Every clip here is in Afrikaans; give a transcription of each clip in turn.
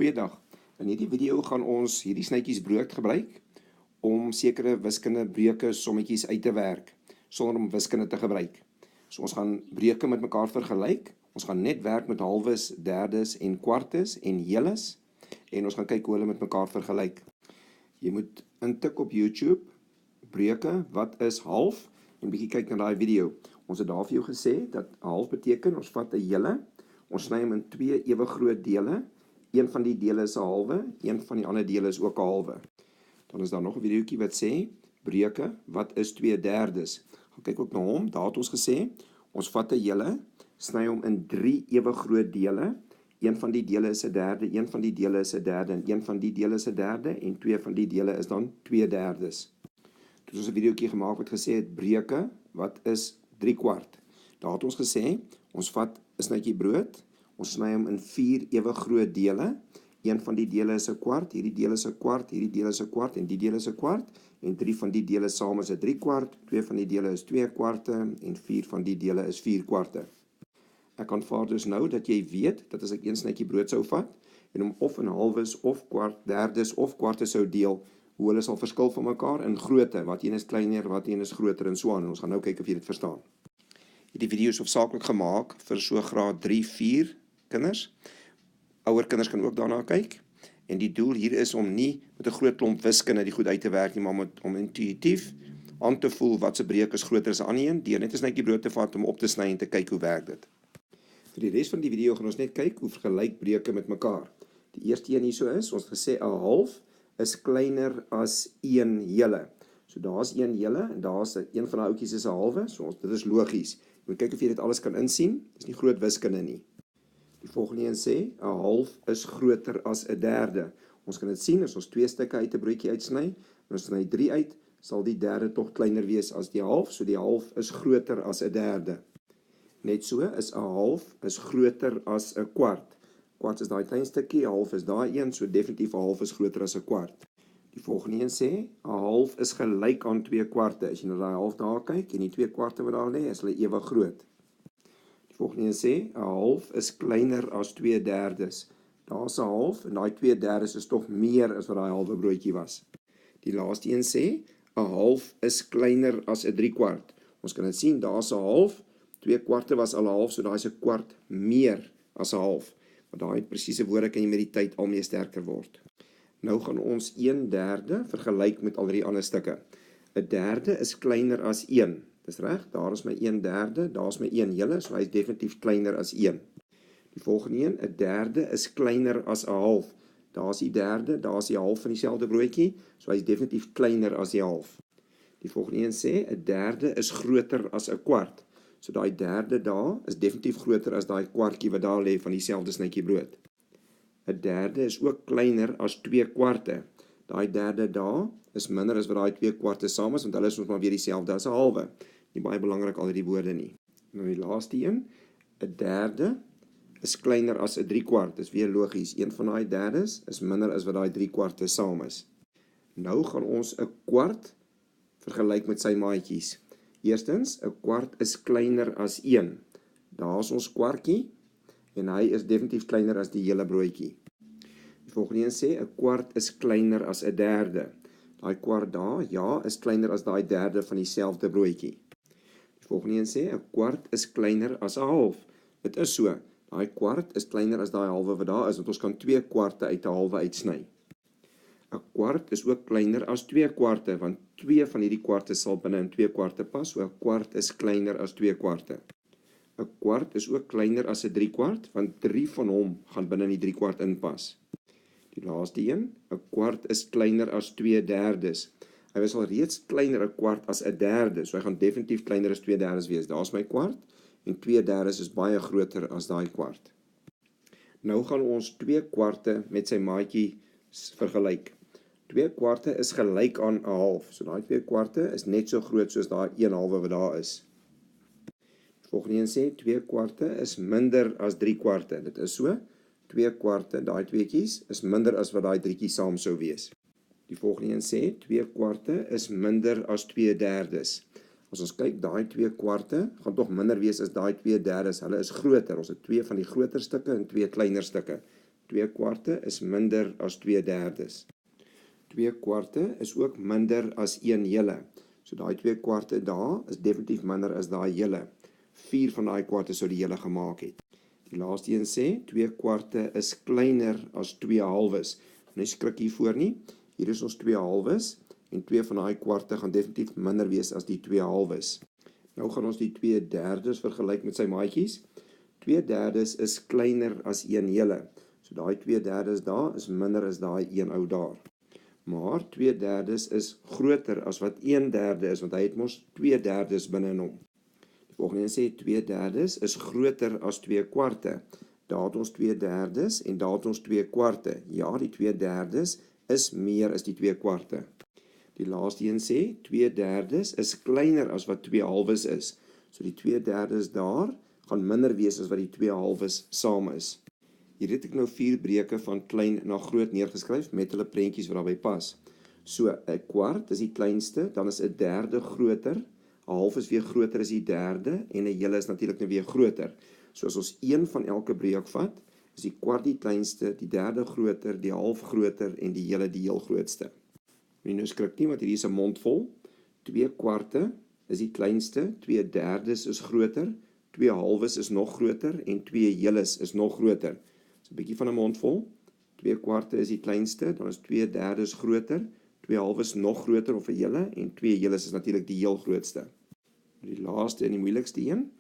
Goeiedag. In hierdie video gaan ons hierdie snytjies brood gebruik om sekere wiskunde breuke sommetjies uit te werk sonder om wiskunde te gebruik. So ons gaan breuke met mekaar vergelyk. Ons gaan net werk met halwes, derdes en kwartes en heles en ons gaan kyk hoe hulle met mekaar vergelyk. Jy moet intik op YouTube breuke wat is half en bietjie kyk na daai video. Ons het daar vir jou gesê dat half beteken ons vat 'n hele, ons sny hom in twee ewe groot dele. Een van die dele is 'n halwe, een van die ander dele is ook 'n halwe. Dan is daar nog 'n videoetjie wat sê breuke wat is 2/3. Gaan kyk ook na hom. Daar het ons gesê ons vat 'n hele, sny hom in 3 ewe groot dele. Een van die dele is 'n derde, een van die dele is 'n derde en een van die dele is 'n derde en twee van die dele is dan 2/3. Toe ons 'n videoetjie gemaak wat gesê het breuke wat is 3/4. Daar het ons gesê ons vat 'n snytjie brood. Ons sny hom in 4 ewe groot dele. Een van die dele is 'n kwart, hierdie deel is 'n kwart, hierdie deel is 'n kwart en die deel is 'n kwart. En 3 van die dele saam is 'n 3/4, 2 van die dele is 2 kwarte en 4 van die dele is 4 kwarte. Ek aanvaar dus nou dat jy weet dat as ek een snytjie brood sou vat en hom of in halwes of derdes of kwarte sou deel, hoe hulle sal verskil van mekaar in grootte, wat een is kleiner, wat een is groter en so aan. En ons gaan nou kyk of jy dit verstaan. Hierdie video is hoofsaaklik gemaak vir so graad 3-4 kinders. Ouer kinders kan ook daarna kyk. En die doel hier is om nie met 'n groot klomp wiskunde die goed uit te werk nie, maar om intuïtief aan te voel wat se breuk is groter as 'n ander een, deur net 'n snytjie brood te vat om op te sny en te kyk hoe werk dit. Vir die res van die video gaan ons net kyk hoe vergelyk breuke met mekaar. Die eerste een hierso is, ons het gesê 'n half is kleiner as 1 hele. So daar's 1 hele en daar's een van daai oudjies is 'n halwe. So dit is logies. Jy moet kyk of jy dit alles kan insien. Dis nie groot wiskunde nie. Die volgende een sê 'n half is groter as 'n derde. Ons kan dit sien as ons 2 stukke uit 'n broodjie uitsny en ons sny 3 uit, sal die derde tog kleiner wees as die half, so die half is groter as 'n derde. Net so is 'n half is groter as 'n kwart. Kwart is daai klein stukkie, 'n half is daai een, so definitief 'n half is groter as 'n kwart. Die volgende een sê 'n half is gelyk aan 2 kwarte. As jy na daai half daar kyk en die 2 kwarte wat daar lê, is hulle ewe groot. Die volgende een sê 'n half is kleiner as 2/3. Daar's 'n half en daai 2/3 is tog meer as wat daai halwe broodjie was. Die laaste een sê 'n half is kleiner as 'n 3/4. Ons kan dit sien, daar's 'n half, 2 kwarte was al 'n half, so daai is 'n kwart meer as 'n half. Maar daai presiese woorde kan jy met die tyd al meer sterker word. Nou gaan ons 1/3 vergelyk met al die ander stukke. 'n derde is kleiner as 1. Dis reg, daar is my 1/3, daar is my 1 hele, so hy is definitief kleiner as 1. Die volgende een, 'n derde is kleiner as 'n half. Daar's die derde, daar's die half van dieselfde broodjie, so hy is definitief kleiner as die half. Die volgende een sê 'n derde is groter as 'n kwart. So daai derde daar is definitief groter as daai kwartjie wat daar lê van dieselfde snytjie brood. 'n derde is ook kleiner as 2 kwarte. Daai derde daar is minder as wat daai 2 kwarte saam is, want hulle is ons maar weer dieselfde as 'n halwe. Nie baie belangrik al die woorde nie. Nou die laaste een, 'n derde is kleiner as 'n 3/4. Dis weer logies. Een van daai derdes is minder as wat daai 3 kwarte saam is. Nou gaan ons 'n kwart vergelyk met sy maatjies. Eerstens, 'n kwart is kleiner as 1. Daar's ons kwartjie en hy is definitief kleiner as die hele broodjie. Die volgende een sê 'n kwart is kleiner as 'n derde. Daai kwart daar, ja, is kleiner as daai derde van dieselfde broodjie. Die volgende een sê 'n kwart is kleiner as 'n half. Dit is so. Daai kwart is kleiner as daai halwe wat daar is, want ons kan 2 kwarte uit 'n halwe uitsny. 'n kwart is ook kleiner as 2 kwarte, want 2 van hierdie kwarte sal binne in 2 kwarte pas, so 'n kwart is kleiner as 2 kwarte. 'n kwart is ook kleiner as 'n 3/4, want 3 van hom gaan binne in die 3 kwart inpas. Die laaste een, 'n kwart is kleiner as 2/3. Hy was al reeds kleiner 'n kwart as 'n derde, so hy gaan definitief kleiner as 2/3 wees. Daar's my kwart en 2/3 is baie groter as daai kwart. Nou gaan ons 2 kwarte met sy maatjie vergelyk. 2 kwarte is gelyk aan 'n half, so daai 2 kwarte is net so groot soos daai 1 halwe wat daar is. Volgende een sê 2 kwarte is minder as 3 kwarte. Dit is so, 2 kwarte, daai tweetjies, is minder as wat daai drietjies saam sou wees. Die volgende een sê 2 kwarte is minder as 2/3. As ons kyk, daai 2 kwarte gaan tog minder wees as daai 2/3. Hulle is groter. Ons het 2 van die groter stukke en 2 kleiner stukke. 2/4 is minder as 2/3. 2/4 is ook minder as 1 hele. So daai 2/4 daar is definitief minder as daai hele. 4 van daai kwarte sou die hele gemaak het. Die laaste een sê 2/4 is kleiner as 2/2. Nou skrik hiervoor nie. Hier is ons 2/2 en 2 van daai kwarte gaan definitief minder wees as die 2/2. Nou gaan ons die 2/3 vergelyk met sy maatjies. 2/3 is kleiner as 1 hele. So daai 2/3 daar is minder as daai 1 ou daar. Maar 2/3 is groter as wat 1/3 is, want hy het mos 2/3 binne in hom. Die volgende sê 2/3 is groter as 2/4. Daar het ons 2/3 en daar het ons 2/4. Ja, die 2/3 is meer as die 2/4. Die laaste een sê 2/3 is kleiner as wat 2/2 is. So die 2/3 daar gaan minder wees as wat die 2/2 saam is. Hier het ek nou 4 breuke van klein na groot neergeskryf met hulle prentjies wat daarbey pas. So 'n kwart is die kleinste, dan is 'n derde groter, 'n half is weer groter as die derde en 'n hele is natuurlik nou weer groter. So as ons een van elke breuk vat, is die kwart die kleinste, die derde groter, die half groter en die hele die heel grootste. Nou skrik nie, want hierdie is 'n mond vol. 2/4 is die kleinste, 2/3 is groter, 2/2 is nog groter en 2 heles is nog groter. So 'n bietjie van 'n mond vol. 2/4 is die kleinste, dan is 2/3 groter, 2/2 nog groter of 'n hele en 2 heles is natuurlik die heel grootste. Die laaste en die moeilikste een,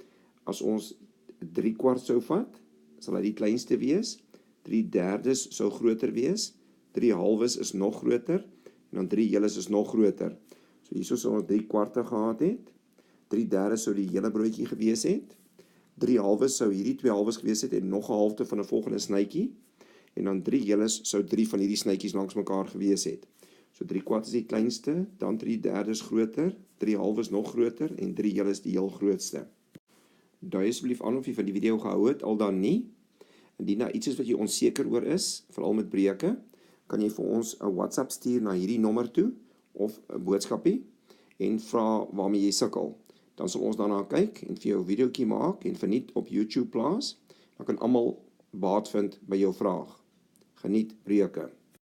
as ons 3/4 sou vat, sal hy die kleinste wees, 3/3 sou groter wees, 3/2 is nog groter en dan 3 heles is nog groter. So hierso sou ons 3/4 gehad het, 3/3 sou die hele broodjie gewees het, 3/2 sou hierdie 2/2 gewees het en nog 'n halfte van 'n volgende snytjie, en dan 3 heles sou 3 van hierdie snytjies langs mekaar gewees het. So 3/4 is die kleinste, dan 3/3 groter, 3/2 nog groter en 3 heles die heel grootste. Dui asseblief aan of jy van die video gehou het, al dan nie. Indien daar iets is wat jy onseker oor is, veral met breuke, kan jy vir ons 'n WhatsApp stuur na hierdie nommer toe, of 'n boodskapie, en vra waarmee jy sukkel. Dan sal ons daarna kyk en vir jou 'n videoetjie maak en verniet op YouTube plaas. Dan kan almal baat vind by jou vraag. Geniet breuke.